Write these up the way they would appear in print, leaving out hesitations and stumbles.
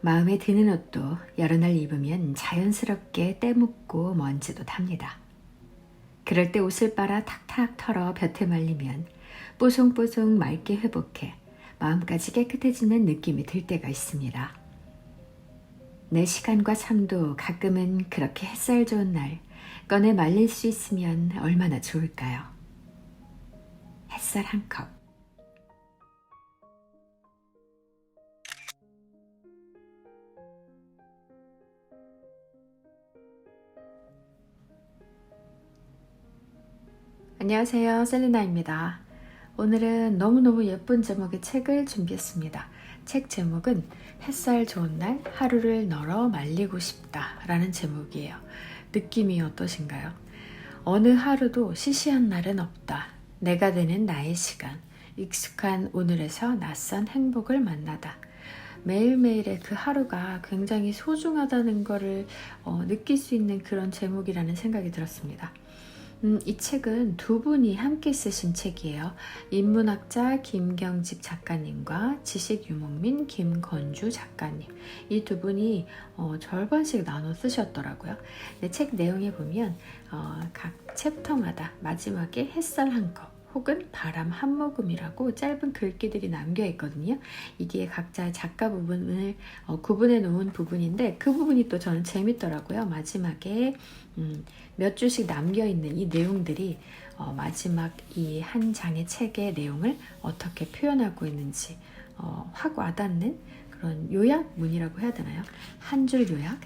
마음에 드는 옷도 여러 날 입으면 자연스럽게 때묻고 먼지도 답니다. 그럴 때 옷을 빨아 탁탁 털어 볕에 말리면 뽀송뽀송 맑게 회복해 마음까지 깨끗해지는 느낌이 들 때가 있습니다. 내 시간과 삶도 가끔은 그렇게 햇살 좋은 날 꺼내 말릴 수 있으면 얼마나 좋을까요? 햇살 한 컵. 안녕하세요, 셀리나입니다. 오늘은 너무너무 예쁜 제목의 책을 준비했습니다. 책 제목은 햇살 좋은 날 하루를 널어 말리고 싶다 라는 제목이에요. 느낌이 어떠신가요? 어느 하루도 시시한 날은 없다. 내가 되는 나의 시간. 익숙한 오늘에서 낯선 행복을 만나다. 매일매일의 그 하루가 굉장히 소중하다는 것을 느낄 수 있는 그런 제목이라는 생각이 들었습니다. 이 책은 두 분이 함께 쓰신 책이에요. 인문학자 김경집 작가님과 지식유목민 김건주 작가님. 이 두 분이 절반씩 나눠 쓰셨더라고요. 근데 책 내용에 보면 각 챕터마다 마지막에 햇살 한 컵 혹은 바람 한 모금이라고 짧은 글귀들이 남겨 있거든요. 이게 각자 작가 부분을 구분해 놓은 부분인데 그 부분이 또 저는 재밌더라고요. 마지막에 몇 줄씩 남겨 있는 이 내용들이 마지막 이 한 장의 책의 내용을 어떻게 표현하고 있는지 확 와닿는 그런 요약문이라고 해야 되나요? 한 줄 요약?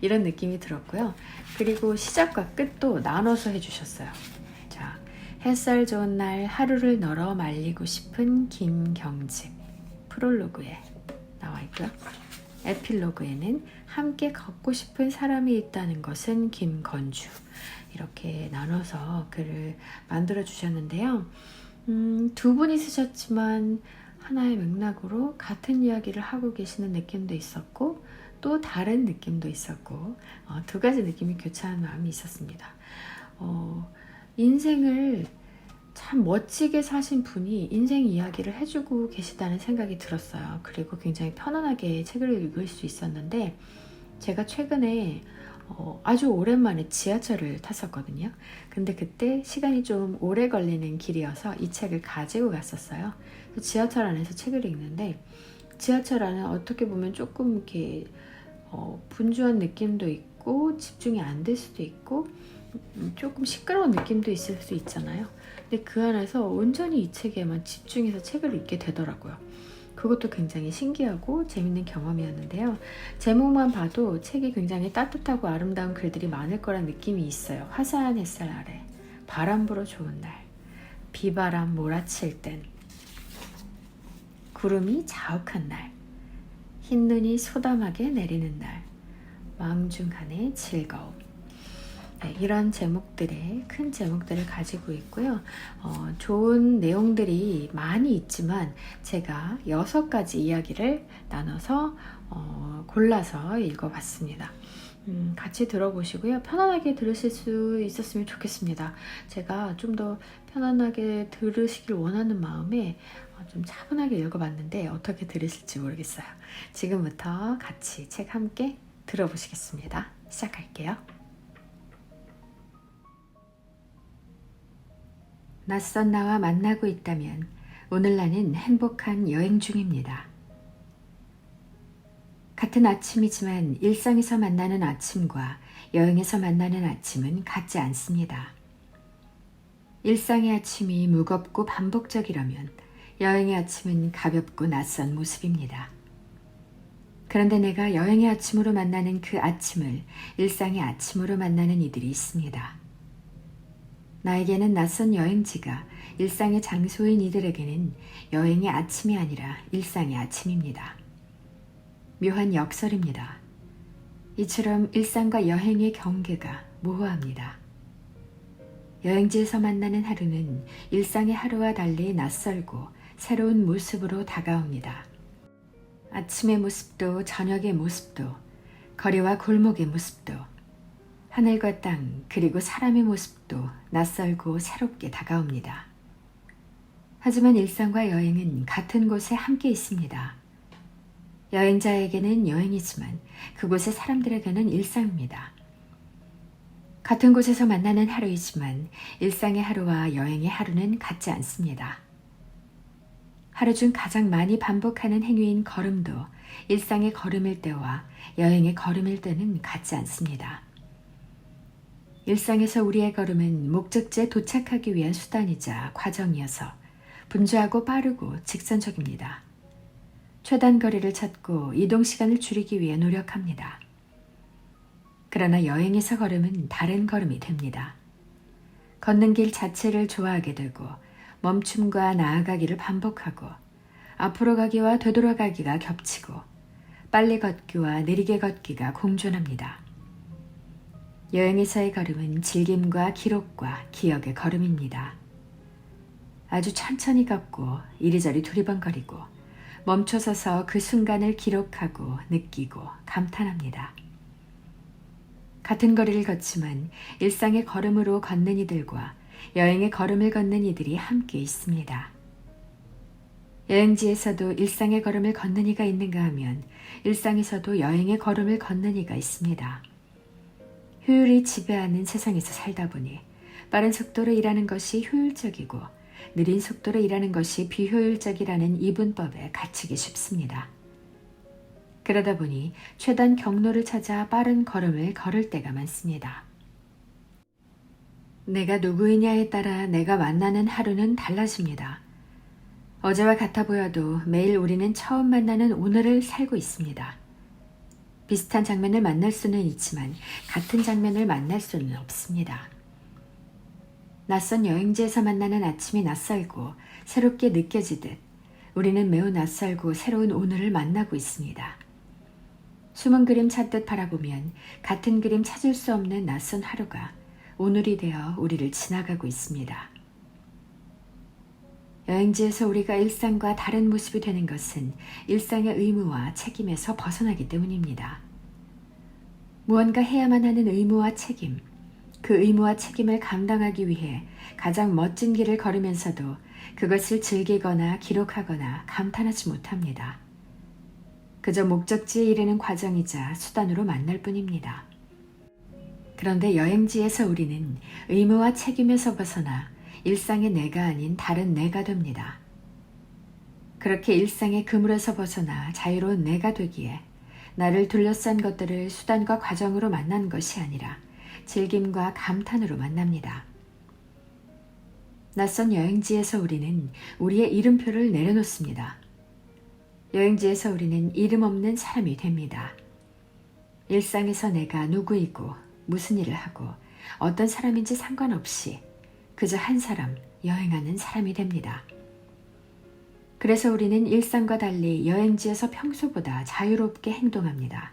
이런 느낌이 들었고요. 그리고 시작과 끝도 나눠서 해주셨어요. 자, 햇살 좋은 날 하루를 널어 말리고 싶은 김경집 프롤로그에 나와 있고요. 에필로그에는 함께 걷고 싶은 사람이 있다는 것은 김건주. 이렇게 나눠서 글을 만들어 주셨는데요. 두 분이 쓰셨지만 하나의 맥락으로 같은 이야기를 하고 계시는 느낌도 있었고 또 다른 느낌도 있었고 두 가지 느낌이 교차한 마음이 있었습니다. 인생을 참 멋지게 사신 분이 인생 이야기를 해주고 계시다는 생각이 들었어요. 그리고 굉장히 편안하게 책을 읽을 수 있었는데 제가 최근에 아주 오랜만에 지하철을 탔었거든요. 근데 그때 시간이 좀 오래 걸리는 길이어서 이 책을 가지고 갔었어요. 지하철 안에서 책을 읽는데 지하철 안은 어떻게 보면 조금 이렇게 분주한 느낌도 있고 집중이 안 될 수도 있고 조금 시끄러운 느낌도 있을 수 있잖아요. 근데 그 안에서 온전히 이 책에만 집중해서 책을 읽게 되더라고요. 그것도 굉장히 신기하고 재밌는 경험이었는데요. 제목만 봐도 책이 굉장히 따뜻하고 아름다운 글들이 많을 거란 느낌이 있어요. 화사한 햇살 아래, 바람 불어 좋은 날, 비바람 몰아칠 땐, 구름이 자욱한 날, 흰눈이 소담하게 내리는 날, 망중한의 즐거움. 네, 이런 제목들의 큰 제목들을 가지고 있고요. 좋은 내용들이 많이 있지만 제가 6가지 이야기를 나눠서 골라서 읽어봤습니다. 같이 들어보시고요. 편안하게 들으실 수 있었으면 좋겠습니다. 제가 좀 더 편안하게 들으시길 원하는 마음에 좀 차분하게 읽어봤는데 어떻게 들으실지 모르겠어요. 지금부터 같이 책 함께 들어보시겠습니다. 시작할게요. 낯선 나와 만나고 있다면 오늘 나는 행복한 여행 중입니다. 같은 아침이지만 일상에서 만나는 아침과 여행에서 만나는 아침은 같지 않습니다. 일상의 아침이 무겁고 반복적이라면 여행의 아침은 가볍고 낯선 모습입니다. 그런데 내가 여행의 아침으로 만나는 그 아침을 일상의 아침으로 만나는 이들이 있습니다. 나에게는 낯선 여행지가 일상의 장소인 이들에게는 여행의 아침이 아니라 일상의 아침입니다. 묘한 역설입니다. 이처럼 일상과 여행의 경계가 모호합니다. 여행지에서 만나는 하루는 일상의 하루와 달리 낯설고 새로운 모습으로 다가옵니다. 아침의 모습도 저녁의 모습도 거리와 골목의 모습도 하늘과 땅 그리고 사람의 모습도 낯설고 새롭게 다가옵니다. 하지만 일상과 여행은 같은 곳에 함께 있습니다. 여행자에게는 여행이지만 그곳의 사람들에게는 일상입니다. 같은 곳에서 만나는 하루이지만 일상의 하루와 여행의 하루는 같지 않습니다. 하루 중 가장 많이 반복하는 행위인 걸음도 일상의 걸음일 때와 여행의 걸음일 때는 같지 않습니다. 일상에서 우리의 걸음은 목적지에 도착하기 위한 수단이자 과정이어서 분주하고 빠르고 직선적입니다. 최단 거리를 찾고 이동 시간을 줄이기 위해 노력합니다. 그러나 여행에서 걸음은 다른 걸음이 됩니다. 걷는 길 자체를 좋아하게 되고 멈춤과 나아가기를 반복하고 앞으로 가기와 되돌아가기가 겹치고 빨리 걷기와 느리게 걷기가 공존합니다. 여행에서의 걸음은 즐김과 기록과 기억의 걸음입니다. 아주 천천히 걷고 이리저리 두리번거리고 멈춰서서 그 순간을 기록하고 느끼고 감탄합니다. 같은 거리를 걷지만 일상의 걸음으로 걷는 이들과 여행의 걸음을 걷는 이들이 함께 있습니다. 여행지에서도 일상의 걸음을 걷는 이가 있는가 하면 일상에서도 여행의 걸음을 걷는 이가 있습니다. 효율이 지배하는 세상에서 살다 보니 빠른 속도로 일하는 것이 효율적이고 느린 속도로 일하는 것이 비효율적이라는 이분법에 갇히기 쉽습니다. 그러다 보니 최단 경로를 찾아 빠른 걸음을 걸을 때가 많습니다. 내가 누구이냐에 따라 내가 만나는 하루는 달라집니다. 어제와 같아 보여도 매일 우리는 처음 만나는 오늘을 살고 있습니다. 비슷한 장면을 만날 수는 있지만 같은 장면을 만날 수는 없습니다. 낯선 여행지에서 만나는 아침이 낯설고 새롭게 느껴지듯 우리는 매우 낯설고 새로운 오늘을 만나고 있습니다. 숨은 그림 찾듯 바라보면 같은 그림 찾을 수 없는 낯선 하루가 오늘이 되어 우리를 지나가고 있습니다. 여행지에서 우리가 일상과 다른 모습이 되는 것은 일상의 의무와 책임에서 벗어나기 때문입니다. 무언가 해야만 하는 의무와 책임, 그 의무와 책임을 감당하기 위해 가장 멋진 길을 걸으면서도 그것을 즐기거나 기록하거나 감탄하지 못합니다. 그저 목적지에 이르는 과정이자 수단으로 만날 뿐입니다. 그런데 여행지에서 우리는 의무와 책임에서 벗어나 일상의 내가 아닌 다른 내가 됩니다. 그렇게 일상의 그물에서 벗어나 자유로운 내가 되기에 나를 둘러싼 것들을 수단과 과정으로 만난 것이 아니라 즐김과 감탄으로 만납니다. 낯선 여행지에서 우리는 우리의 이름표를 내려놓습니다. 여행지에서 우리는 이름 없는 사람이 됩니다. 일상에서 내가 누구이고 무슨 일을 하고 어떤 사람인지 상관없이 그저 한 사람, 여행하는 사람이 됩니다. 그래서 우리는 일상과 달리 여행지에서 평소보다 자유롭게 행동합니다.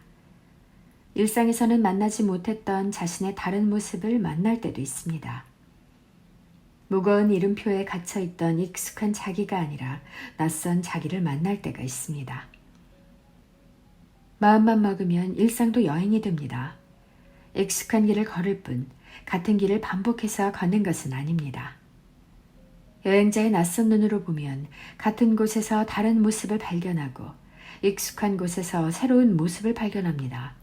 일상에서는 만나지 못했던 자신의 다른 모습을 만날 때도 있습니다. 무거운 이름표에 갇혀있던 익숙한 자기가 아니라 낯선 자기를 만날 때가 있습니다. 마음만 먹으면 일상도 여행이 됩니다. 익숙한 길을 걸을 뿐 같은 길을 반복해서 걷는 것은 아닙니다. 여행자의 낯선 눈으로 보면 같은 곳에서 다른 모습을 발견하고 익숙한 곳에서 새로운 모습을 발견합니다.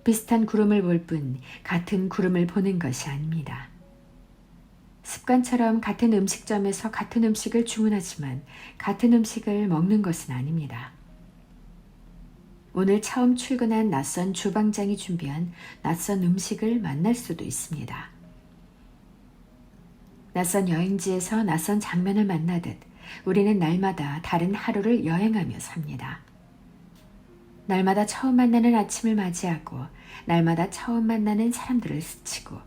비슷한 구름을 볼 뿐 같은 구름을 보는 것이 아닙니다. 습관처럼 같은 음식점에서 같은 음식을 주문하지만 같은 음식을 먹는 것은 아닙니다. 오늘 처음 출근한 낯선 주방장이 준비한 낯선 음식을 만날 수도 있습니다. 낯선 여행지에서 낯선 장면을 만나듯 우리는 날마다 다른 하루를 여행하며 삽니다. 날마다 처음 만나는 아침을 맞이하고 날마다 처음 만나는 사람들을 스치고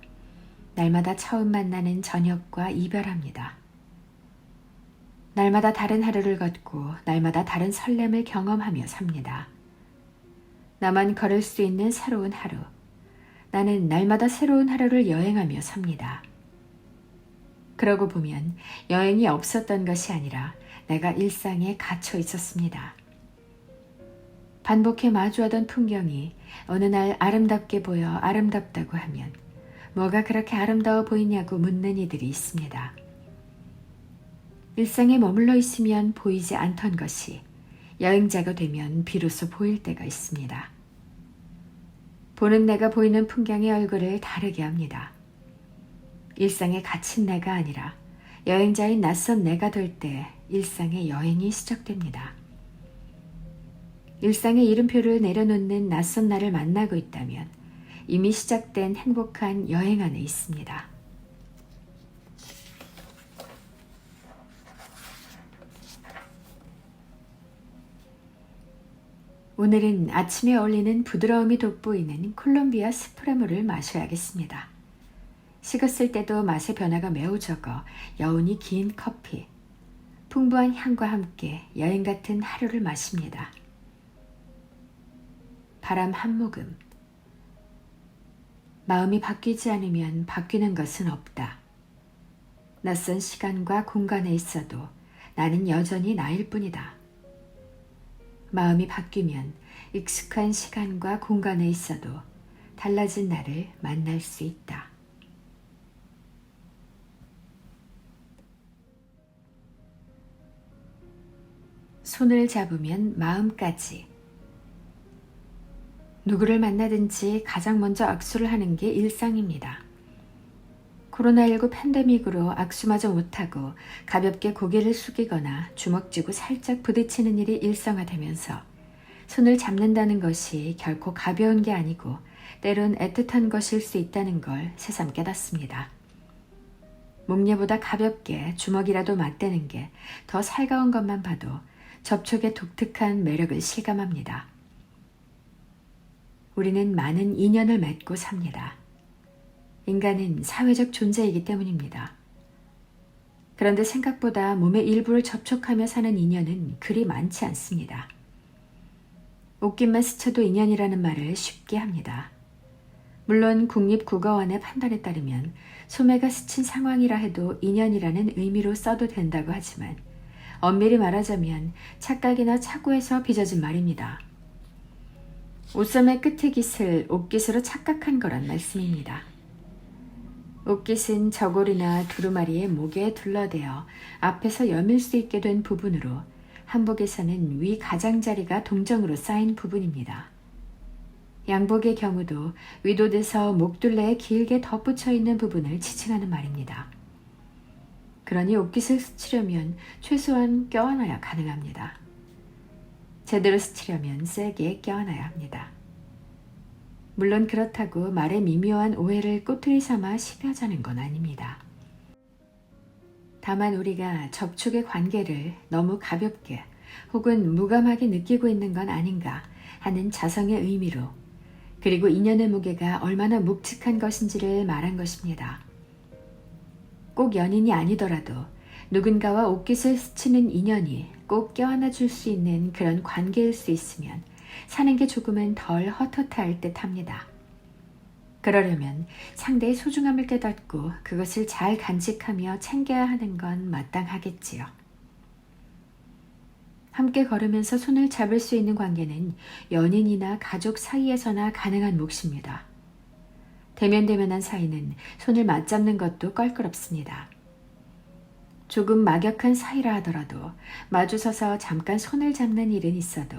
날마다 처음 만나는 저녁과 이별합니다. 날마다 다른 하루를 걷고 날마다 다른 설렘을 경험하며 삽니다. 나만 걸을 수 있는 새로운 하루. 나는 날마다 새로운 하루를 여행하며 삽니다. 그러고 보면 여행이 없었던 것이 아니라 내가 일상에 갇혀 있었습니다. 반복해 마주하던 풍경이 어느 날 아름답게 보여 아름답다고 하면 뭐가 그렇게 아름다워 보이냐고 묻는 이들이 있습니다. 일상에 머물러 있으면 보이지 않던 것이 여행자가 되면 비로소 보일 때가 있습니다. 보는 내가 보이는 풍경의 얼굴을 다르게 합니다. 일상에 갇힌 내가 아니라 여행자인 낯선 내가 될 때 일상의 여행이 시작됩니다. 일상의 이름표를 내려놓는 낯선 나를 만나고 있다면 이미 시작된 행복한 여행 안에 있습니다. 오늘은 아침에 어울리는 부드러움이 돋보이는 콜롬비아 스프레모를 마셔야겠습니다. 식었을 때도 맛의 변화가 매우 적어 여운이 긴 커피, 풍부한 향과 함께 여행 같은 하루를 마십니다. 바람 한 모금. 마음이 바뀌지 않으면 바뀌는 것은 없다. 낯선 시간과 공간에 있어도 나는 여전히 나일 뿐이다. 마음이 바뀌면 익숙한 시간과 공간에 있어도 달라진 나를 만날 수 있다. 손을 잡으면 마음까지. 누구를 만나든지 가장 먼저 악수를 하는 게 일상입니다. 코로나19 팬데믹으로 악수마저 못하고 가볍게 고개를 숙이거나 주먹 쥐고 살짝 부딪히는 일이 일상화되면서 손을 잡는다는 것이 결코 가벼운 게 아니고 때론 애틋한 것일 수 있다는 걸 새삼 깨닫습니다. 몸례보다 가볍게 주먹이라도 맞대는 게 더 살가운 것만 봐도 접촉의 독특한 매력을 실감합니다. 우리는 많은 인연을 맺고 삽니다. 인간은 사회적 존재이기 때문입니다. 그런데 생각보다 몸의 일부를 접촉하며 사는 인연은 그리 많지 않습니다. 옷깃만 스쳐도 인연이라는 말을 쉽게 합니다. 물론 국립국어원의 판단에 따르면 소매가 스친 상황이라 해도 인연이라는 의미로 써도 된다고 하지만 엄밀히 말하자면 착각이나 착오에서 빚어진 말입니다. 옷소매 끝의 깃을 옷깃으로 착각한 거란 말씀입니다. 옷깃은 저고리나 두루마리의 목에 둘러대어 앞에서 여밀 수 있게 된 부분으로 한복에서는 위 가장자리가 동정으로 쌓인 부분입니다. 양복의 경우도 위도돼서 목둘레에 길게 덧붙여 있는 부분을 지칭하는 말입니다. 그러니 옷깃을 스치려면 최소한 껴안아야 가능합니다. 제대로 스치려면 세게 껴안아야 합니다. 물론 그렇다고 말의 미묘한 오해를 꼬투리 삼아 시비하자는 건 아닙니다. 다만 우리가 접촉의 관계를 너무 가볍게 혹은 무감하게 느끼고 있는 건 아닌가 하는 자성의 의미로 그리고 인연의 무게가 얼마나 묵직한 것인지를 말한 것입니다. 꼭 연인이 아니더라도 누군가와 옷깃을 스치는 인연이 꼭 껴안아 줄 수 있는 그런 관계일 수 있으면 사는 게 조금은 덜 헛헛할 듯 합니다. 그러려면 상대의 소중함을 깨닫고 그것을 잘 간직하며 챙겨야 하는 건 마땅하겠지요. 함께 걸으면서 손을 잡을 수 있는 관계는 연인이나 가족 사이에서나 가능한 몫입니다. 대면대면한 사이는 손을 맞잡는 것도 껄끄럽습니다. 조금 막역한 사이라 하더라도 마주서서 잠깐 손을 잡는 일은 있어도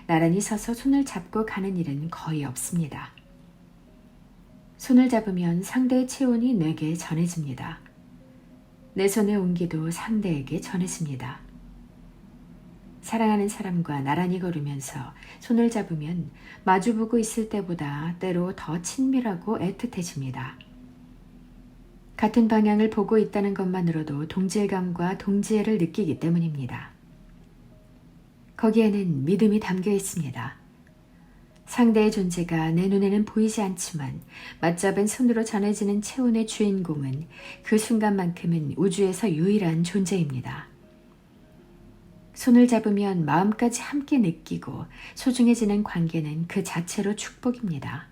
나란히 서서 손을 잡고 가는 일은 거의 없습니다. 손을 잡으면 상대의 체온이 내게 전해집니다. 내 손의 온기도 상대에게 전해집니다. 사랑하는 사람과 나란히 걸으면서 손을 잡으면 마주보고 있을 때보다 때로 더 친밀하고 애틋해집니다. 같은 방향을 보고 있다는 것만으로도 동질감과 동지애를 느끼기 때문입니다. 거기에는 믿음이 담겨 있습니다. 상대의 존재가 내 눈에는 보이지 않지만 맞잡은 손으로 전해지는 체온의 주인공은 그 순간만큼은 우주에서 유일한 존재입니다. 손을 잡으면 마음까지 함께 느끼고 소중해지는 관계는 그 자체로 축복입니다.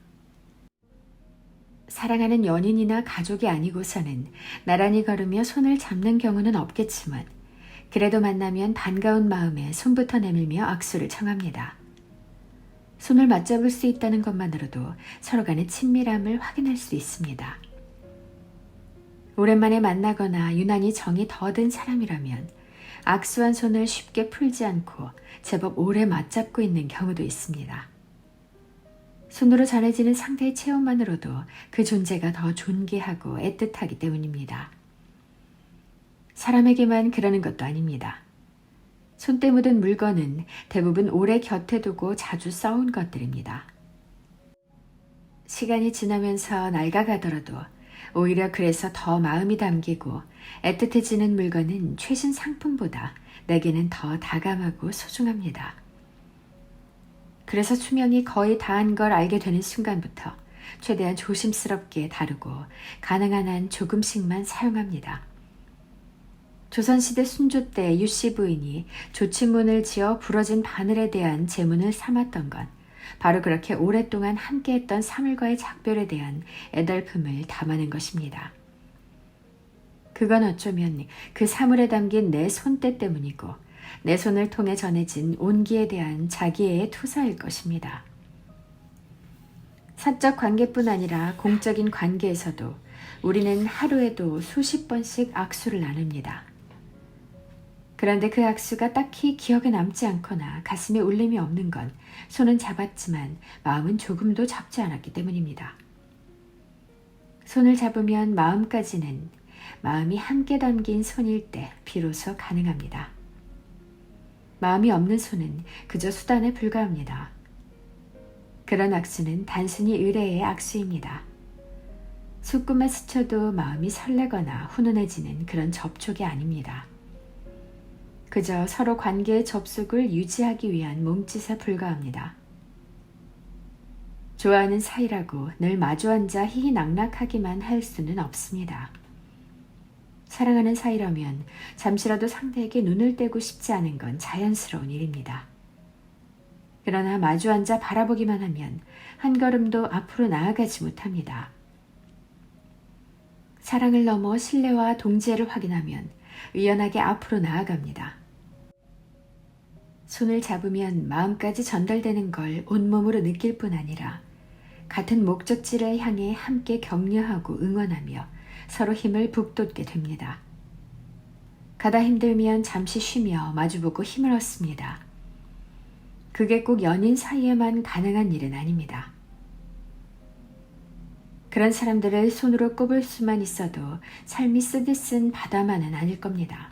사랑하는 연인이나 가족이 아니고서는 나란히 걸으며 손을 잡는 경우는 없겠지만 그래도 만나면 반가운 마음에 손부터 내밀며 악수를 청합니다. 손을 맞잡을 수 있다는 것만으로도 서로 간의 친밀함을 확인할 수 있습니다. 오랜만에 만나거나 유난히 정이 더 든 사람이라면 악수한 손을 쉽게 풀지 않고 제법 오래 맞잡고 있는 경우도 있습니다. 손으로 전해지는 상대의 체온만으로도 그 존재가 더 존귀하고 애틋하기 때문입니다. 사람에게만 그러는 것도 아닙니다. 손때 묻은 물건은 대부분 오래 곁에 두고 자주 써온 것들입니다. 시간이 지나면서 낡아가더라도 오히려 그래서 더 마음이 담기고 애틋해지는 물건은 최신 상품보다 내게는 더 다감하고 소중합니다. 그래서 수명이 거의 다한 걸 알게 되는 순간부터 최대한 조심스럽게 다루고 가능한 한 조금씩만 사용합니다. 조선시대 순조 때 유씨 부인이 조치문을 지어 부러진 바늘에 대한 제문을 삼았던 건 바로 그렇게 오랫동안 함께했던 사물과의 작별에 대한 애달픔을 담아낸 것입니다. 그건 어쩌면 그 사물에 담긴 내 손때 때문이고 내 손을 통해 전해진 온기에 대한 자기애의 투사일 것입니다. 사적 관계뿐 아니라 공적인 관계에서도 우리는 하루에도 수십 번씩 악수를 나눕니다. 그런데 그 악수가 딱히 기억에 남지 않거나 가슴에 울림이 없는 건 손은 잡았지만 마음은 조금도 잡지 않았기 때문입니다. 손을 잡으면 마음까지는 마음이 함께 담긴 손일 때 비로소 가능합니다. 마음이 없는 손은 그저 수단에 불과합니다. 그런 악수는 단순히 의뢰의 악수입니다. 손끝만 스쳐도 마음이 설레거나 훈훈해지는 그런 접촉이 아닙니다. 그저 서로 관계의 접속을 유지하기 위한 몸짓에 불과합니다. 좋아하는 사이라고 늘 마주 앉아 희희낙낙하기만 할 수는 없습니다. 사랑하는 사이라면 잠시라도 상대에게 눈을 떼고 싶지 않은 건 자연스러운 일입니다. 그러나 마주 앉아 바라보기만 하면 한 걸음도 앞으로 나아가지 못합니다. 사랑을 넘어 신뢰와 동지애를 확인하면 의연하게 앞으로 나아갑니다. 손을 잡으면 마음까지 전달되는 걸 온몸으로 느낄 뿐 아니라 같은 목적지를 향해 함께 격려하고 응원하며 서로 힘을 북돋게 됩니다. 가다 힘들면 잠시 쉬며 마주보고 힘을 얻습니다. 그게 꼭 연인 사이에만 가능한 일은 아닙니다. 그런 사람들을 손으로 꼽을 수만 있어도 삶이 쓰디쓴 바다만은 아닐 겁니다.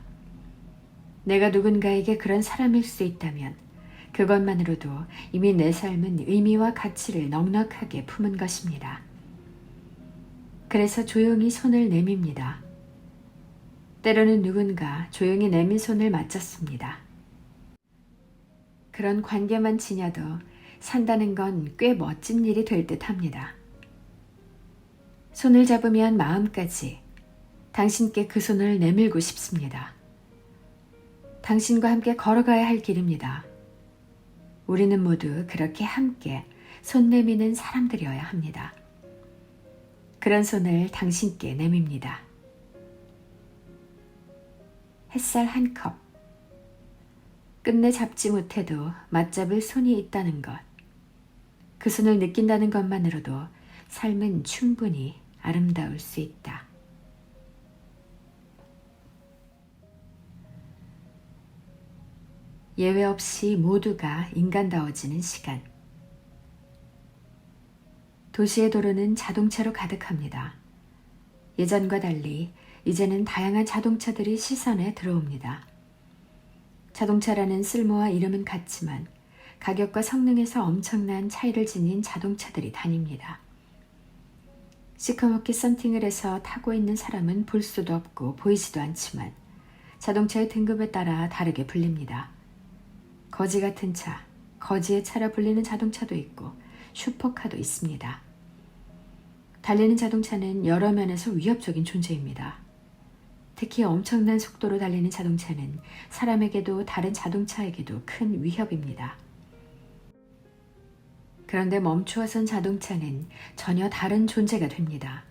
내가 누군가에게 그런 사람일 수 있다면 그것만으로도 이미 내 삶은 의미와 가치를 넉넉하게 품은 것입니다. 그래서 조용히 손을 내밉니다. 때로는 누군가 조용히 내민 손을 맞잡습니다. 그런 관계만 지녀도 산다는 건 꽤 멋진 일이 될 듯합니다. 손을 잡으면 마음까지 당신께 그 손을 내밀고 싶습니다. 당신과 함께 걸어가야 할 길입니다. 우리는 모두 그렇게 함께 손 내미는 사람들이어야 합니다. 그런 손을 당신께 내밉니다. 햇살 한 컵. 끝내 잡지 못해도 맞잡을 손이 있다는 것. 그 손을 느낀다는 것만으로도 삶은 충분히 아름다울 수 있다. 예외 없이 모두가 인간다워지는 시간. 도시의 도로는 자동차로 가득합니다. 예전과 달리 이제는 다양한 자동차들이 시선에 들어옵니다. 자동차라는 쓸모와 이름은 같지만 가격과 성능에서 엄청난 차이를 지닌 자동차들이 다닙니다. 시커멓게 썬팅을 해서 타고 있는 사람은 볼 수도 없고 보이지도 않지만 자동차의 등급에 따라 다르게 불립니다. 거지 같은 차, 거지의 차라 불리는 자동차도 있고 슈퍼카도 있습니다. 달리는 자동차는 여러 면에서 위협적인 존재입니다. 특히 엄청난 속도로 달리는 자동차는 사람에게도 다른 자동차에게도 큰 위협입니다. 그런데 멈추어선 자동차는 전혀 다른 존재가 됩니다.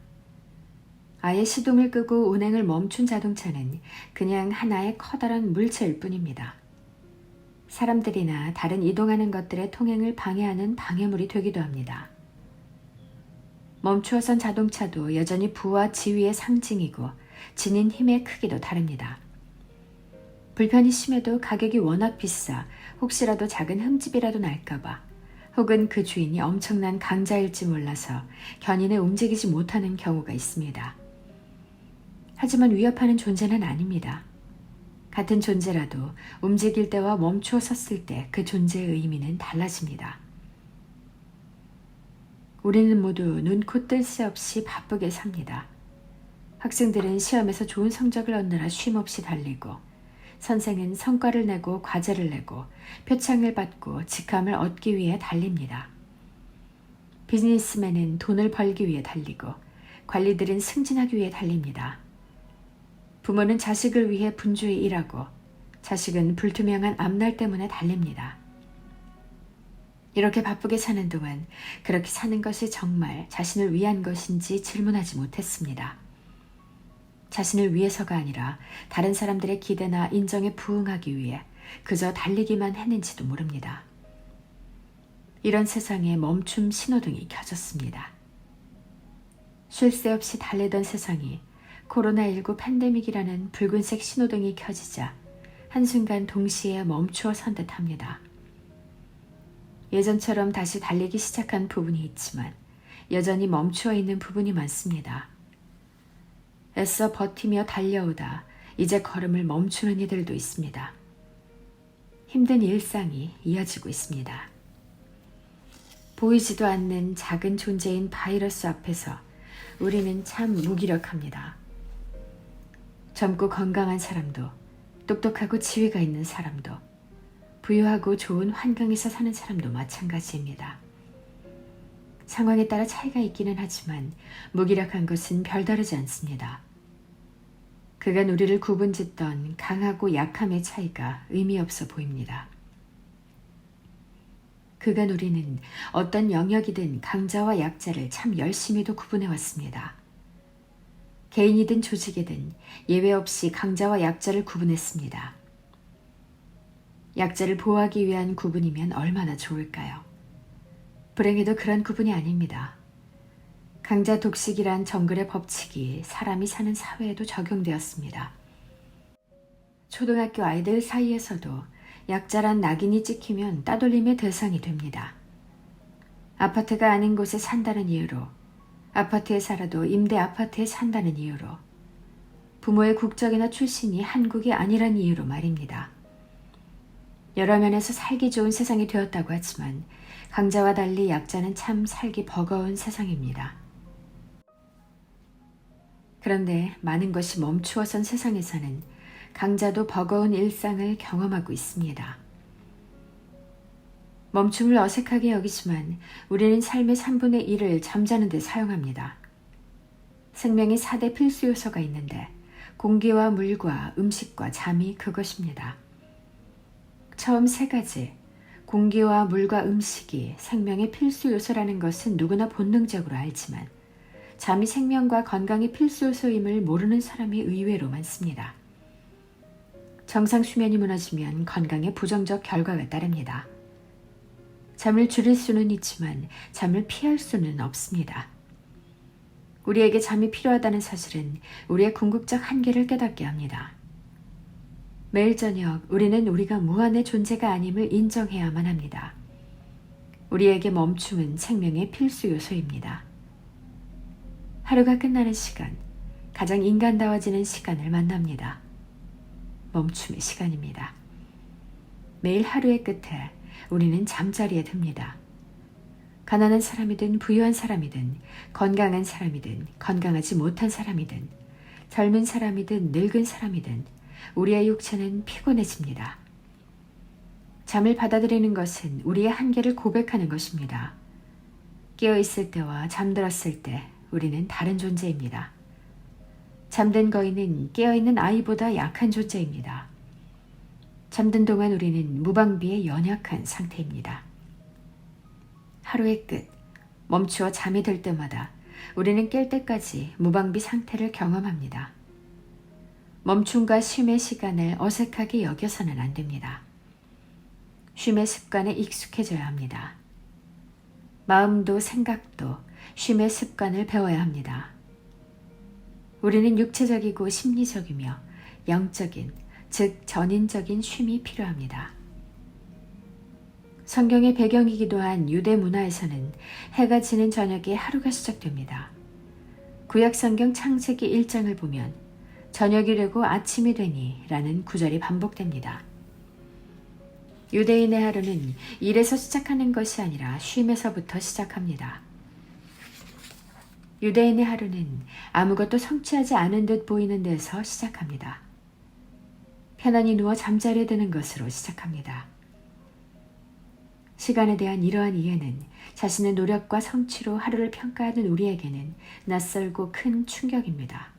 아예 시동을 끄고 운행을 멈춘 자동차는 그냥 하나의 커다란 물체일 뿐입니다. 사람들이나 다른 이동하는 것들의 통행을 방해하는 방해물이 되기도 합니다. 멈추어선 자동차도 여전히 부와 지위의 상징이고 지닌 힘의 크기도 다릅니다. 불편이 심해도 가격이 워낙 비싸 혹시라도 작은 흠집이라도 날까봐, 혹은 그 주인이 엄청난 강자일지 몰라서 견인해 움직이지 못하는 경우가 있습니다. 하지만 위협하는 존재는 아닙니다. 같은 존재라도 움직일 때와 멈추어 섰을 때 그 존재의 의미는 달라집니다. 우리는 모두 눈코 뜰 새 없이 바쁘게 삽니다. 학생들은 시험에서 좋은 성적을 얻느라 쉼없이 달리고, 선생은 성과를 내고 과제를 내고 표창을 받고 직함을 얻기 위해 달립니다. 비즈니스맨은 돈을 벌기 위해 달리고, 관리들은 승진하기 위해 달립니다. 부모는 자식을 위해 분주히 일하고, 자식은 불투명한 앞날 때문에 달립니다. 이렇게 바쁘게 사는 동안 그렇게 사는 것이 정말 자신을 위한 것인지 질문하지 못했습니다. 자신을 위해서가 아니라 다른 사람들의 기대나 인정에 부응하기 위해 그저 달리기만 했는지도 모릅니다. 이런 세상에 멈춤 신호등이 켜졌습니다. 쉴 새 없이 달리던 세상이 코로나19 팬데믹이라는 붉은색 신호등이 켜지자 한순간 동시에 멈추어 선 듯합니다. 예전처럼 다시 달리기 시작한 부분이 있지만 여전히 멈추어 있는 부분이 많습니다. 애써 버티며 달려오다 이제 걸음을 멈추는 이들도 있습니다. 힘든 일상이 이어지고 있습니다. 보이지도 않는 작은 존재인 바이러스 앞에서 우리는 참 무기력합니다. 젊고 건강한 사람도, 똑똑하고 지위가 있는 사람도, 부유하고 좋은 환경에서 사는 사람도 마찬가지입니다. 상황에 따라 차이가 있기는 하지만 무기력한 것은 별다르지 않습니다. 그간 우리를 구분짓던 강하고 약함의 차이가 의미 없어 보입니다. 그간 우리는 어떤 영역이든 강자와 약자를 참 열심히도 구분해왔습니다. 개인이든 조직이든 예외 없이 강자와 약자를 구분했습니다. 약자를 보호하기 위한 구분이면 얼마나 좋을까요? 불행히도 그런 구분이 아닙니다. 강자 독식이란 정글의 법칙이 사람이 사는 사회에도 적용되었습니다. 초등학교 아이들 사이에서도 약자란 낙인이 찍히면 따돌림의 대상이 됩니다. 아파트가 아닌 곳에 산다는 이유로, 아파트에 살아도 임대 아파트에 산다는 이유로, 부모의 국적이나 출신이 한국이 아니란 이유로 말입니다. 여러 면에서 살기 좋은 세상이 되었다고 하지만 강자와 달리 약자는 참 살기 버거운 세상입니다. 그런데 많은 것이 멈추어선 세상에서는 강자도 버거운 일상을 경험하고 있습니다. 멈춤을 어색하게 여기지만 우리는 삶의 3분의 1을 잠자는 데 사용합니다. 생명의 4대 필수 요소가 있는데 공기와 물과 음식과 잠이 그것입니다. 처음 3가지, 공기와 물과 음식이 생명의 필수 요소라는 것은 누구나 본능적으로 알지만 잠이 생명과 건강의 필수 요소임을 모르는 사람이 의외로 많습니다. 정상 수면이 무너지면 건강에 부정적 결과가 따릅니다. 잠을 줄일 수는 있지만 잠을 피할 수는 없습니다. 우리에게 잠이 필요하다는 사실은 우리의 궁극적 한계를 깨닫게 합니다. 매일 저녁 우리는 우리가 무한의 존재가 아님을 인정해야만 합니다. 우리에게 멈춤은 생명의 필수 요소입니다. 하루가 끝나는 시간, 가장 인간다워지는 시간을 만납니다. 멈춤의 시간입니다. 매일 하루의 끝에 우리는 잠자리에 듭니다. 가난한 사람이든 부유한 사람이든 건강한 사람이든 건강하지 못한 사람이든 젊은 사람이든 늙은 사람이든 우리의 육체는 피곤해집니다. 잠을 받아들이는 것은 우리의 한계를 고백하는 것입니다. 깨어있을 때와 잠들었을 때 우리는 다른 존재입니다. 잠든 거인은 깨어있는 아이보다 약한 존재입니다. 잠든 동안 우리는 무방비에 연약한 상태입니다. 하루의 끝, 멈추어 잠이 들 때마다 우리는 깰 때까지 무방비 상태를 경험합니다. 멈춤과 쉼의 시간을 어색하게 여겨서는 안 됩니다. 쉼의 습관에 익숙해져야 합니다. 마음도 생각도 쉼의 습관을 배워야 합니다. 우리는 육체적이고 심리적이며 영적인 즉 전인적인 쉼이 필요합니다. 성경의 배경이기도 한 유대 문화에서는 해가 지는 저녁에 하루가 시작됩니다. 구약 성경 창세기 1장을 보면 저녁이 되고 아침이 되니 라는 구절이 반복됩니다. 유대인의 하루는 일에서 시작하는 것이 아니라 쉼에서부터 시작합니다. 유대인의 하루는 아무것도 성취하지 않은 듯 보이는 데서 시작합니다. 편안히 누워 잠자리에 드는 것으로 시작합니다. 시간에 대한 이러한 이해는 자신의 노력과 성취로 하루를 평가하는 우리에게는 낯설고 큰 충격입니다.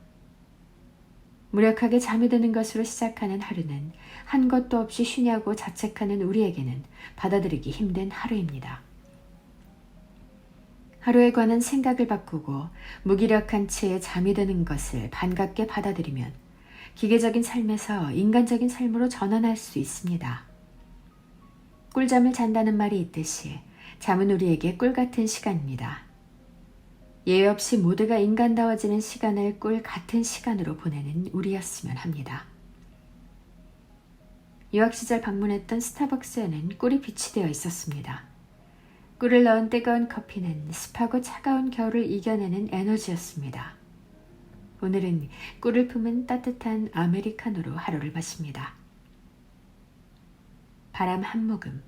무력하게 잠이 드는 것으로 시작하는 하루는 한 것도 없이 쉬냐고 자책하는 우리에게는 받아들이기 힘든 하루입니다. 하루에 관한 생각을 바꾸고 무기력한 채에 잠이 드는 것을 반갑게 받아들이면 기계적인 삶에서 인간적인 삶으로 전환할 수 있습니다. 꿀잠을 잔다는 말이 있듯이 잠은 우리에게 꿀 같은 시간입니다. 예외 없이 모두가 인간다워지는 시간을 꿀 같은 시간으로 보내는 우리였으면 합니다. 유학 시절 방문했던 스타벅스에는 꿀이 비치되어 있었습니다. 꿀을 넣은 뜨거운 커피는 습하고 차가운 겨울을 이겨내는 에너지였습니다. 오늘은 꿀을 품은 따뜻한 아메리카노로 하루를 마십니다. 바람 한 모금.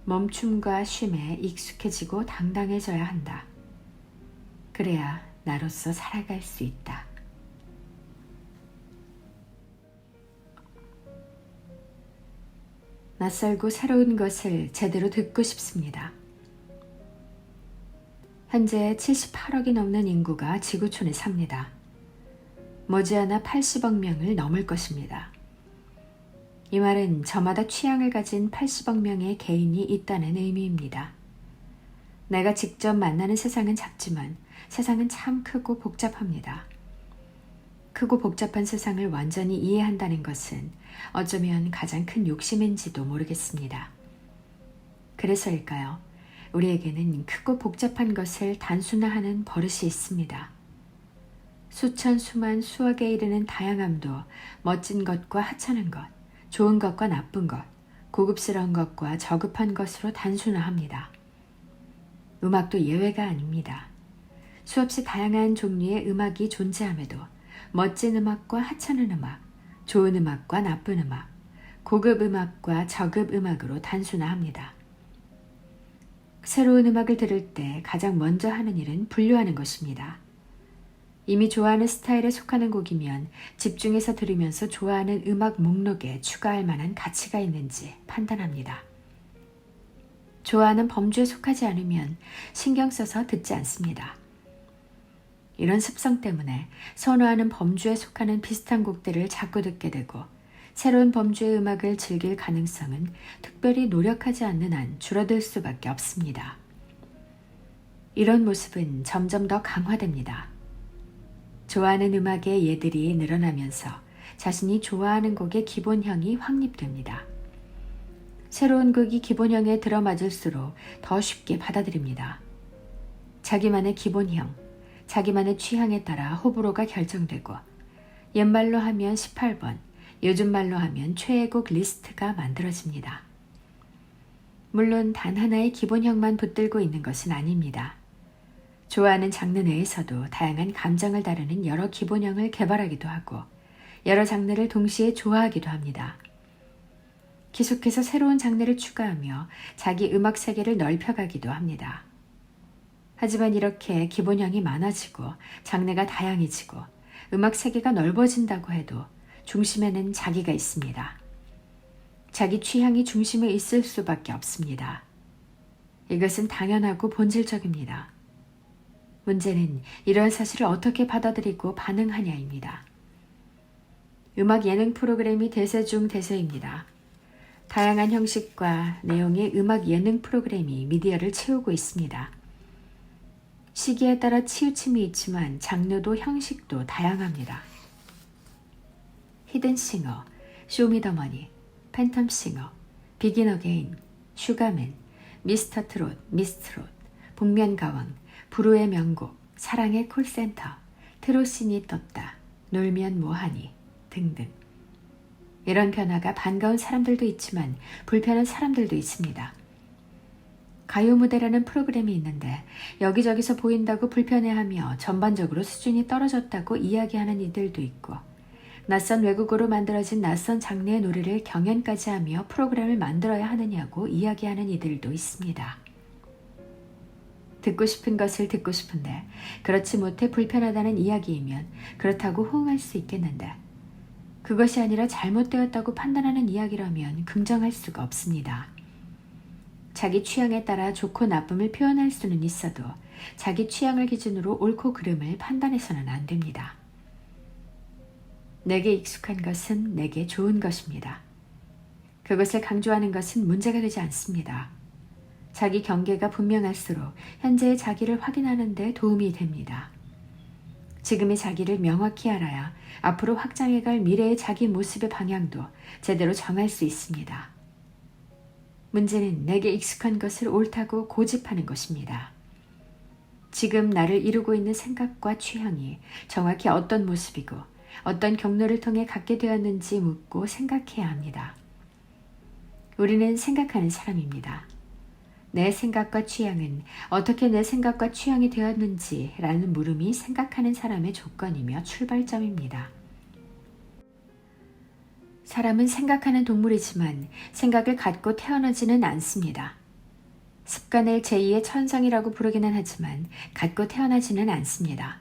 멈춤과 쉼에 익숙해지고 당당해져야 한다. 그래야 나로서 살아갈 수 있다. 낯설고 새로운 것을 제대로 듣고 싶습니다. 현재 78억이 넘는 인구가 지구촌에 삽니다. 머지않아 80억 명을 넘을 것입니다. 이 말은 저마다 취향을 가진 80억 명의 개인이 있다는 의미입니다. 내가 직접 만나는 세상은 작지만 세상은 참 크고 복잡합니다. 크고 복잡한 세상을 완전히 이해한다는 것은 어쩌면 가장 큰 욕심인지도 모르겠습니다. 그래서일까요? 우리에게는 크고 복잡한 것을 단순화하는 버릇이 있습니다. 수천 수만 수억에 이르는 다양함도 멋진 것과 하찮은 것, 좋은 것과 나쁜 것, 고급스러운 것과 저급한 것으로 단순화합니다. 음악도 예외가 아닙니다. 수없이 다양한 종류의 음악이 존재함에도 멋진 음악과 하찮은 음악, 좋은 음악과 나쁜 음악, 고급 음악과 저급 음악으로 단순화합니다. 새로운 음악을 들을 때 가장 먼저 하는 일은 분류하는 것입니다. 이미 좋아하는 스타일에 속하는 곡이면 집중해서 들으면서 좋아하는 음악 목록에 추가할 만한 가치가 있는지 판단합니다. 좋아하는 범주에 속하지 않으면 신경 써서 듣지 않습니다. 이런 습성 때문에 선호하는 범주에 속하는 비슷한 곡들을 자꾸 듣게 되고 새로운 범주의 음악을 즐길 가능성은 특별히 노력하지 않는 한 줄어들 수밖에 없습니다. 이런 모습은 점점 더 강화됩니다. 좋아하는 음악의 예들이 늘어나면서 자신이 좋아하는 곡의 기본형이 확립됩니다. 새로운 곡이 기본형에 들어맞을수록 더 쉽게 받아들입니다. 자기만의 기본형, 자기만의 취향에 따라 호불호가 결정되고 옛말로 하면 18번, 요즘 말로 하면 최애곡 리스트가 만들어집니다. 물론 단 하나의 기본형만 붙들고 있는 것은 아닙니다. 좋아하는 장르 내에서도 다양한 감정을 다루는 여러 기본형을 개발하기도 하고 여러 장르를 동시에 좋아하기도 합니다. 계속해서 새로운 장르를 추가하며 자기 음악 세계를 넓혀가기도 합니다. 하지만 이렇게 기본형이 많아지고 장르가 다양해지고 음악 세계가 넓어진다고 해도 중심에는 자기가 있습니다. 자기 취향이 중심에 있을 수밖에 없습니다. 이것은 당연하고 본질적입니다. 문제는 이런 사실을 어떻게 받아들이고 반응하냐입니다. 음악 예능 프로그램이 대세 중 대세입니다. 다양한 형식과 내용의 음악 예능 프로그램이 미디어를 채우고 있습니다. 시기에 따라 치우침이 있지만 장르도 형식도 다양합니다. 히든싱어, 쇼미더머니, 팬텀싱어, 비긴 어게인, 슈가맨, 미스터 트롯, 미스트롯, 복면가왕, 불후의 명곡, 사랑의 콜센터, 트롯신이 떴다, 놀면 뭐하니 등등 이런 변화가 반가운 사람들도 있지만 불편한 사람들도 있습니다. 가요 무대라는 프로그램이 있는데 여기저기서 보인다고 불편해하며 전반적으로 수준이 떨어졌다고 이야기하는 이들도 있고, 낯선 외국어로 만들어진 낯선 장르의 노래를 경연까지 하며 프로그램을 만들어야 하느냐고 이야기하는 이들도 있습니다. 듣고 싶은 것을 듣고 싶은데 그렇지 못해 불편하다는 이야기이면 그렇다고 호응할 수 있겠는데, 그것이 아니라 잘못되었다고 판단하는 이야기라면 긍정할 수가 없습니다. 자기 취향에 따라 좋고 나쁨을 표현할 수는 있어도 자기 취향을 기준으로 옳고 그름을 판단해서는 안 됩니다. 내게 익숙한 것은 내게 좋은 것입니다. 그것을 강조하는 것은 문제가 되지 않습니다. 자기 경계가 분명할수록 현재의 자기를 확인하는 데 도움이 됩니다. 지금의 자기를 명확히 알아야 앞으로 확장해갈 미래의 자기 모습의 방향도 제대로 정할 수 있습니다. 문제는 내게 익숙한 것을 옳다고 고집하는 것입니다. 지금 나를 이루고 있는 생각과 취향이 정확히 어떤 모습이고 어떤 경로를 통해 갖게 되었는지 묻고 생각해야 합니다. 우리는 생각하는 사람입니다. 내 생각과 취향은 어떻게 내 생각과 취향이 되었는지 라는 물음이 생각하는 사람의 조건이며 출발점입니다. 사람은 생각하는 동물이지만 생각을 갖고 태어나지는 않습니다. 습관을 제2의 천성이라고 부르기는 하지만 갖고 태어나지는 않습니다.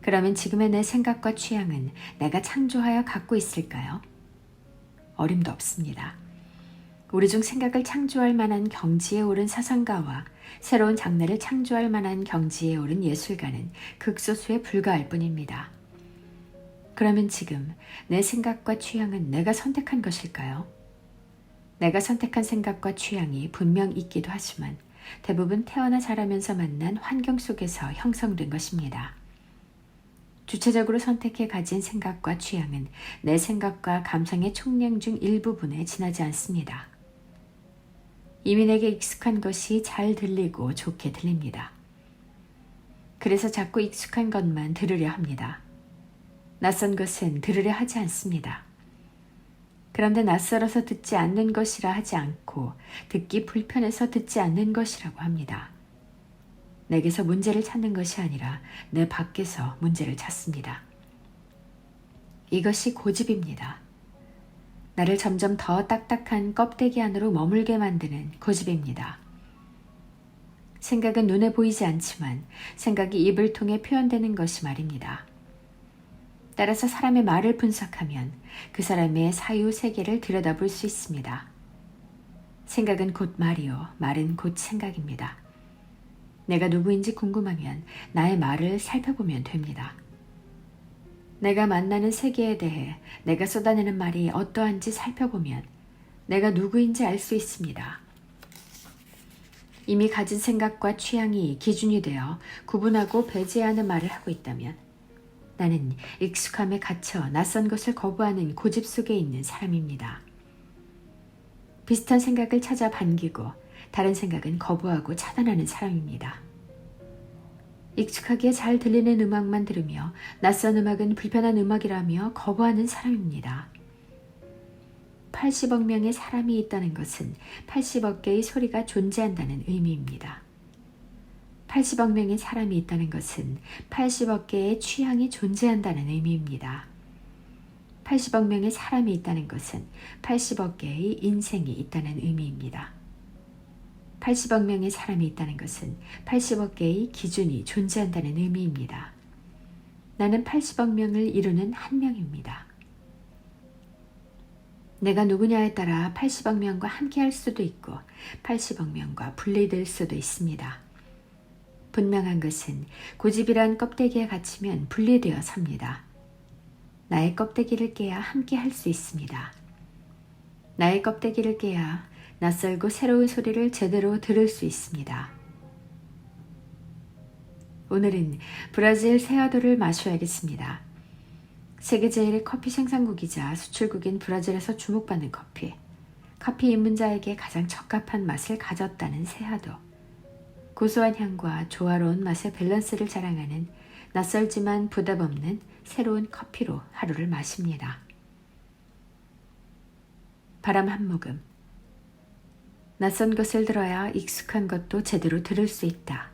그러면 지금의 내 생각과 취향은 내가 창조하여 갖고 있을까요? 어림도 없습니다. 우리 중 생각을 창조할 만한 경지에 오른 사상가와 새로운 장르를 창조할 만한 경지에 오른 예술가는 극소수에 불과할 뿐입니다. 그러면 지금 내 생각과 취향은 내가 선택한 것일까요? 내가 선택한 생각과 취향이 분명 있기도 하지만 대부분 태어나 자라면서 만난 환경 속에서 형성된 것입니다. 주체적으로 선택해 가진 생각과 취향은 내 생각과 감성의 총량 중 일부분에 지나지 않습니다. 이미 내게 익숙한 것이 잘 들리고 좋게 들립니다. 그래서 자꾸 익숙한 것만 들으려 합니다. 낯선 것은 들으려 하지 않습니다. 그런데 낯설어서 듣지 않는 것이라 하지 않고 듣기 불편해서 듣지 않는 것이라고 합니다. 내게서 문제를 찾는 것이 아니라 내 밖에서 문제를 찾습니다. 이것이 고집입니다. 나를 점점 더 딱딱한 껍데기 안으로 머물게 만드는 고집입니다. 생각은 눈에 보이지 않지만 생각이 입을 통해 표현되는 것이 말입니다. 따라서 사람의 말을 분석하면 그 사람의 사유 세계를 들여다볼 수 있습니다. 생각은 곧 말이요, 말은 곧 생각입니다. 내가 누구인지 궁금하면 나의 말을 살펴보면 됩니다. 내가 만나는 세계에 대해 내가 쏟아내는 말이 어떠한지 살펴보면 내가 누구인지 알 수 있습니다. 이미 가진 생각과 취향이 기준이 되어 구분하고 배제하는 말을 하고 있다면 나는 익숙함에 갇혀 낯선 것을 거부하는 고집 속에 있는 사람입니다. 비슷한 생각을 찾아 반기고 다른 생각은 거부하고 차단하는 사람입니다. 익숙하게 잘 들리는 음악만 들으며 낯선 음악은 불편한 음악이라며 거부하는 사람입니다. 80억 명의 사람이 있다는 것은 80억 개의 소리가 존재한다는 의미입니다. 80억 명의 사람이 있다는 것은 80억 개의 취향이 존재한다는 의미입니다. 80억 명의 사람이 있다는 것은 80억 개의 인생이 있다는 의미입니다. 80억 명의 사람이 있다는 것은 80억 개의 기준이 존재한다는 의미입니다. 나는 80억 명을 이루는 한 명입니다. 내가 누구냐에 따라 80억 명과 함께할 수도 있고 80억 명과 분리될 수도 있습니다. 분명한 것은 고집이란 껍데기에 갇히면 분리되어 삽니다. 나의 껍데기를 깨야 함께할 수 있습니다. 나의 껍데기를 깨야 낯설고 새로운 소리를 제대로 들을 수 있습니다. 오늘은 브라질 새하도를 마셔야겠습니다. 세계 제일의 커피 생산국이자 수출국인 브라질에서 주목받는 커피. 커피 입문자에게 가장 적합한 맛을 가졌다는 새하도. 고소한 향과 조화로운 맛의 밸런스를 자랑하는 낯설지만 부담 없는 새로운 커피로 하루를 마십니다. 바람 한 모금. 낯선 것을 들어야 익숙한 것도 제대로 들을 수 있다.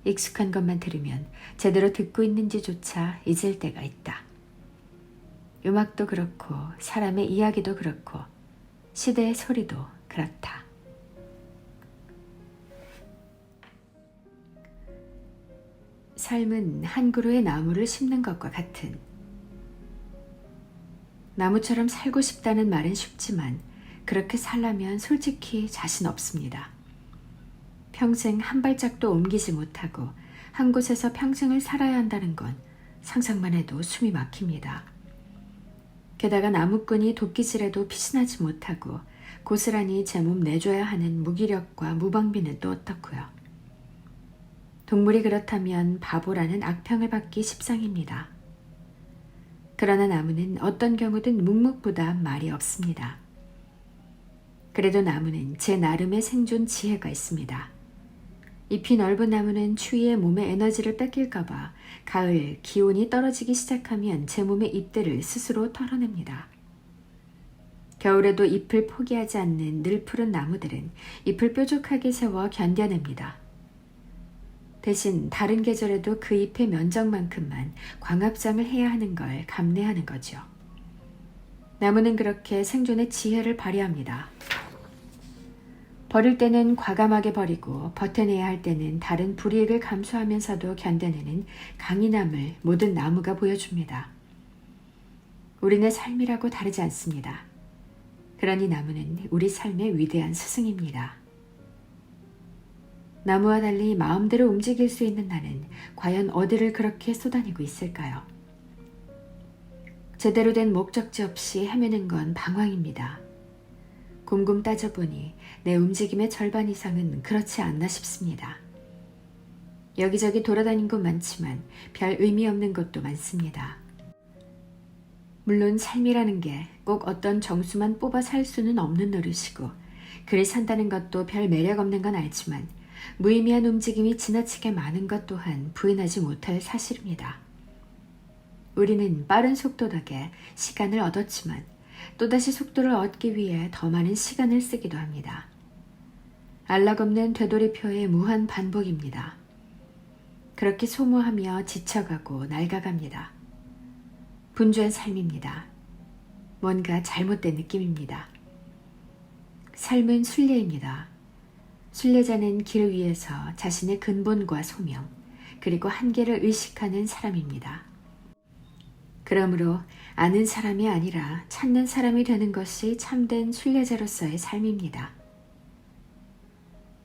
익숙한 것만 들으면 제대로 듣고 있는지조차 잊을 때가 있다. 음악도 그렇고 사람의 이야기도 그렇고 시대의 소리도 그렇다. 삶은 한 그루의 나무를 심는 것과 같은. 나무처럼 살고 싶다는 말은 쉽지만 그렇게 살려면 솔직히 자신 없습니다. 평생 한 발짝도 옮기지 못하고 한 곳에서 평생을 살아야 한다는 건 상상만 해도 숨이 막힙니다. 게다가 나무꾼이 도끼질해도 빛이 나지 못하고 고스란히 제 몸 내줘야 하는 무기력과 무방비는 또 어떻고요. 동물이 그렇다면 바보라는 악평을 받기 십상입니다. 그러나 나무는 어떤 경우든 묵묵부답 말이 없습니다. 그래도 나무는 제 나름의 생존 지혜가 있습니다. 잎이 넓은 나무는 추위에 몸의 에너지를 뺏길까봐 가을 기온이 떨어지기 시작하면 제 몸의 잎들을 스스로 털어냅니다. 겨울에도 잎을 포기하지 않는 늘 푸른 나무들은 잎을 뾰족하게 세워 견뎌냅니다. 대신 다른 계절에도 그 잎의 면적만큼만 광합장을 해야 하는 걸 감내하는 거죠. 나무는 그렇게 생존의 지혜를 발휘합니다. 버릴 때는 과감하게 버리고 버텨내야 할 때는 다른 불이익을 감수하면서도 견뎌내는 강인함을 모든 나무가 보여줍니다. 우리네 삶이라고 다르지 않습니다. 그러니 나무는 우리 삶의 위대한 스승입니다. 나무와 달리 마음대로 움직일 수 있는 나는 과연 어디를 그렇게 쏘다니고 있을까요? 제대로 된 목적지 없이 헤매는 건 방황입니다. 곰곰 따져보니 내 움직임의 절반 이상은 그렇지 않나 싶습니다. 여기저기 돌아다닌 곳 많지만 별 의미 없는 것도 많습니다. 물론 삶이라는 게 꼭 어떤 정수만 뽑아 살 수는 없는 노릇이고 글을 산다는 것도 별 매력 없는 건 알지만 무의미한 움직임이 지나치게 많은 것 또한 부인하지 못할 사실입니다. 우리는 빠른 속도 덕에 시간을 얻었지만 또다시 속도를 얻기 위해 더 많은 시간을 쓰기도 합니다. 안락없는 되돌이표의 무한 반복입니다. 그렇게 소모하며 지쳐가고 낡아갑니다. 분주한 삶입니다. 뭔가 잘못된 느낌입니다. 삶은 순례입니다. 순례자는 길 위에서 자신의 근본과 소명, 그리고 한계를 의식하는 사람입니다. 그러므로 아는 사람이 아니라 찾는 사람이 되는 것이 참된 순례자로서의 삶입니다.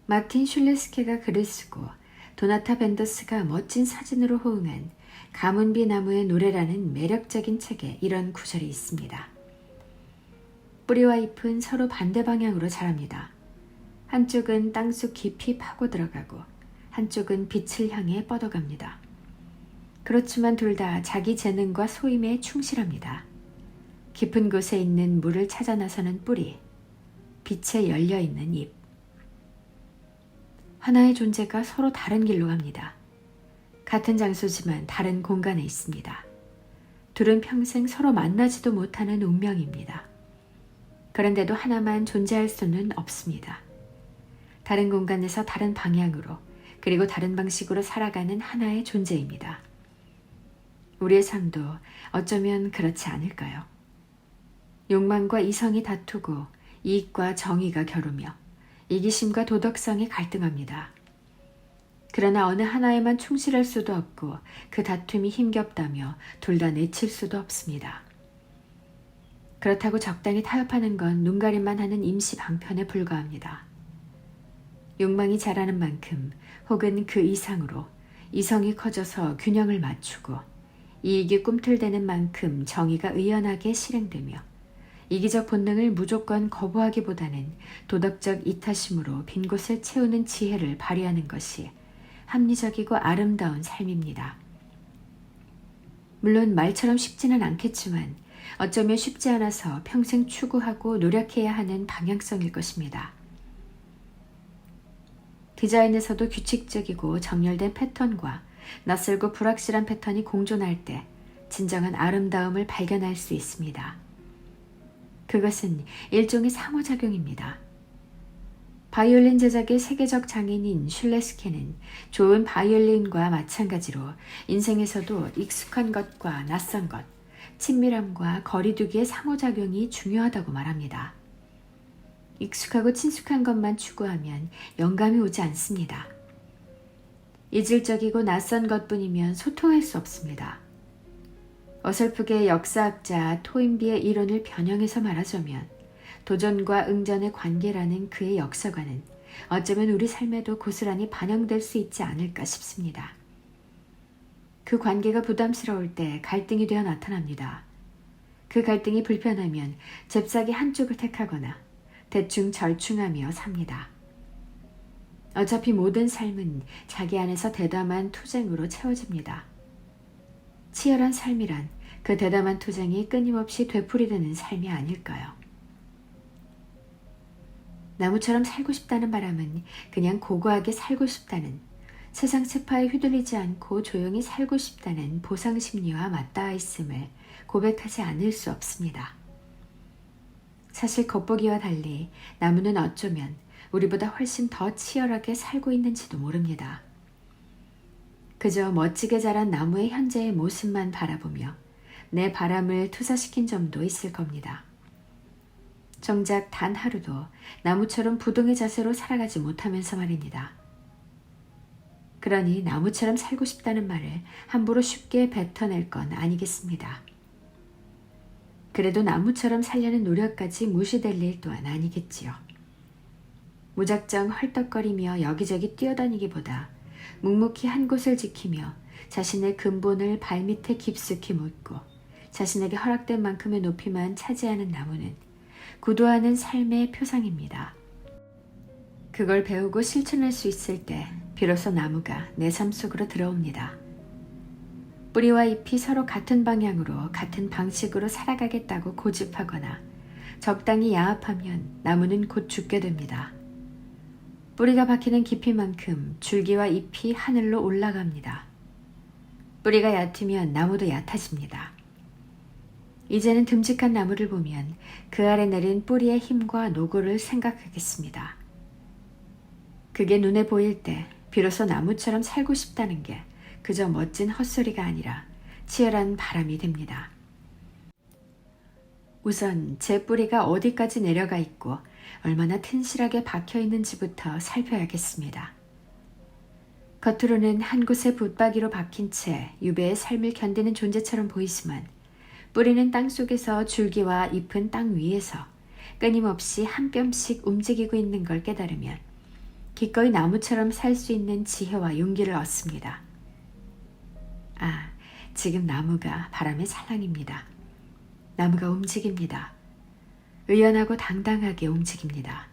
마틴 슐레스케가 글을 쓰고 도나타 벤더스가 멋진 사진으로 호응한 가문비 나무의 노래라는 매력적인 책에 이런 구절이 있습니다. 뿌리와 잎은 서로 반대 방향으로 자랍니다. 한쪽은 땅속 깊이 파고 들어가고 한쪽은 빛을 향해 뻗어갑니다. 그렇지만 둘 다 자기 재능과 소임에 충실합니다. 깊은 곳에 있는 물을 찾아 나서는 뿌리, 빛에 열려있는 잎. 하나의 존재가 서로 다른 길로 갑니다. 같은 장소지만 다른 공간에 있습니다. 둘은 평생 서로 만나지도 못하는 운명입니다. 그런데도 하나만 존재할 수는 없습니다. 다른 공간에서 다른 방향으로 그리고 다른 방식으로 살아가는 하나의 존재입니다. 우리의 삶도 어쩌면 그렇지 않을까요? 욕망과 이성이 다투고 이익과 정의가 겨루며 이기심과 도덕성이 갈등합니다. 그러나 어느 하나에만 충실할 수도 없고 그 다툼이 힘겹다며 둘 다 내칠 수도 없습니다. 그렇다고 적당히 타협하는 건 눈가림만 하는 임시 방편에 불과합니다. 욕망이 자라는 만큼 혹은 그 이상으로 이성이 커져서 균형을 맞추고 이익이 꿈틀대는 만큼 정의가 의연하게 실행되며 이기적 본능을 무조건 거부하기보다는 도덕적 이타심으로 빈 곳을 채우는 지혜를 발휘하는 것이 합리적이고 아름다운 삶입니다. 물론 말처럼 쉽지는 않겠지만 어쩌면 쉽지 않아서 평생 추구하고 노력해야 하는 방향성일 것입니다. 디자인에서도 규칙적이고 정렬된 패턴과 낯설고 불확실한 패턴이 공존할 때 진정한 아름다움을 발견할 수 있습니다. 그것은 일종의 상호작용입니다. 바이올린 제작의 세계적 장인인 슐레스케는 좋은 바이올린과 마찬가지로 인생에서도 익숙한 것과 낯선 것, 친밀함과 거리두기의 상호작용이 중요하다고 말합니다. 익숙하고 친숙한 것만 추구하면 영감이 오지 않습니다. 이질적이고 낯선 것뿐이면 소통할 수 없습니다. 어설프게 역사학자 토인비의 이론을 변형해서 말하자면 도전과 응전의 관계라는 그의 역사관은 어쩌면 우리 삶에도 고스란히 반영될 수 있지 않을까 싶습니다. 그 관계가 부담스러울 때 갈등이 되어 나타납니다. 그 갈등이 불편하면 잽싸게 한쪽을 택하거나 대충 절충하며 삽니다. 어차피 모든 삶은 자기 안에서 대담한 투쟁으로 채워집니다. 치열한 삶이란 그 대담한 투쟁이 끊임없이 되풀이되는 삶이 아닐까요? 나무처럼 살고 싶다는 바람은 그냥 고고하게 살고 싶다는, 세상 세파에 휘둘리지 않고 조용히 살고 싶다는 보상심리와 맞닿아 있음을 고백하지 않을 수 없습니다. 사실 겉보기와 달리 나무는 어쩌면 우리보다 훨씬 더 치열하게 살고 있는지도 모릅니다. 그저 멋지게 자란 나무의 현재의 모습만 바라보며 내 바람을 투사시킨 점도 있을 겁니다. 정작 단 하루도 나무처럼 부동의 자세로 살아가지 못하면서 말입니다. 그러니 나무처럼 살고 싶다는 말을 함부로 쉽게 뱉어낼 건 아니겠습니다. 그래도 나무처럼 살려는 노력까지 무시될 일 또한 아니겠지요. 무작정 헐떡거리며 여기저기 뛰어다니기보다 묵묵히 한 곳을 지키며 자신의 근본을 발밑에 깊숙이 묻고 자신에게 허락된 만큼의 높이만 차지하는 나무는 구도하는 삶의 표상입니다. 그걸 배우고 실천할 수 있을 때 비로소 나무가 내 삶 속으로 들어옵니다. 뿌리와 잎이 서로 같은 방향으로 같은 방식으로 살아가겠다고 고집하거나 적당히 야합하면 나무는 곧 죽게 됩니다. 뿌리가 박히는 깊이만큼 줄기와 잎이 하늘로 올라갑니다. 뿌리가 얕으면 나무도 얕아집니다. 이제는 듬직한 나무를 보면 그 아래 내린 뿌리의 힘과 노고를 생각하겠습니다. 그게 눈에 보일 때 비로소 나무처럼 살고 싶다는 게 그저 멋진 헛소리가 아니라 치열한 바람이 됩니다. 우선 제 뿌리가 어디까지 내려가 있고 얼마나 튼실하게 박혀 있는지부터 살펴야겠습니다. 겉으로는 한 곳에 붙박이로 박힌 채 유배의 삶을 견디는 존재처럼 보이지만 뿌리는 땅 속에서 줄기와 잎은 땅 위에서 끊임없이 한 뼘씩 움직이고 있는 걸 깨달으면 기꺼이 나무처럼 살 수 있는 지혜와 용기를 얻습니다. 아, 지금 나무가 바람의 살랑입니다. 나무가 움직입니다. 의연하고 당당하게 움직입니다.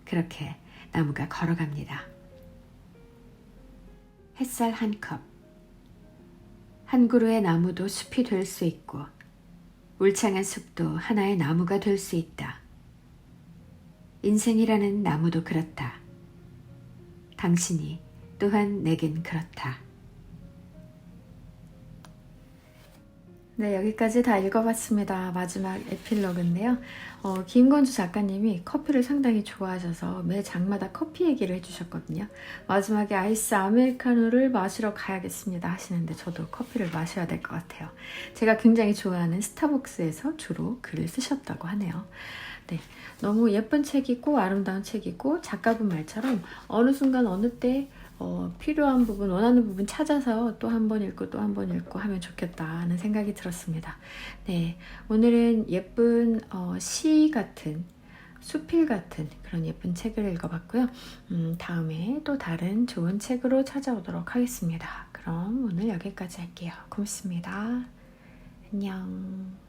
그렇게 나무가 걸어갑니다. 햇살 한 컵. 한 그루의 나무도 숲이 될 수 있고 울창한 숲도 하나의 나무가 될 수 있다. 인생이라는 나무도 그렇다. 당신이 또한 내겐 그렇다. 네, 여기까지 다 읽어봤습니다. 마지막 에필로그인데요. 김건주 작가님이 커피를 상당히 좋아하셔서 매 장마다 커피 얘기를 해주셨거든요. 마지막에 아이스 아메리카노를 마시러 가야겠습니다 하시는데 저도 커피를 마셔야 될 것 같아요. 제가 굉장히 좋아하는 스타벅스에서 주로 글을 쓰셨다고 하네요. 네, 너무 예쁜 책이고 아름다운 책이고 작가분 말처럼 어느 순간 어느 때 필요한 부분, 원하는 부분 찾아서 또 한 번 읽고 또 한 번 읽고 하면 좋겠다 하는 생각이 들었습니다. 네, 오늘은 예쁜 시 같은, 수필 같은 그런 예쁜 책을 읽어봤고요. 다음에 또 다른 좋은 책으로 찾아오도록 하겠습니다. 그럼 오늘 여기까지 할게요. 고맙습니다. 안녕.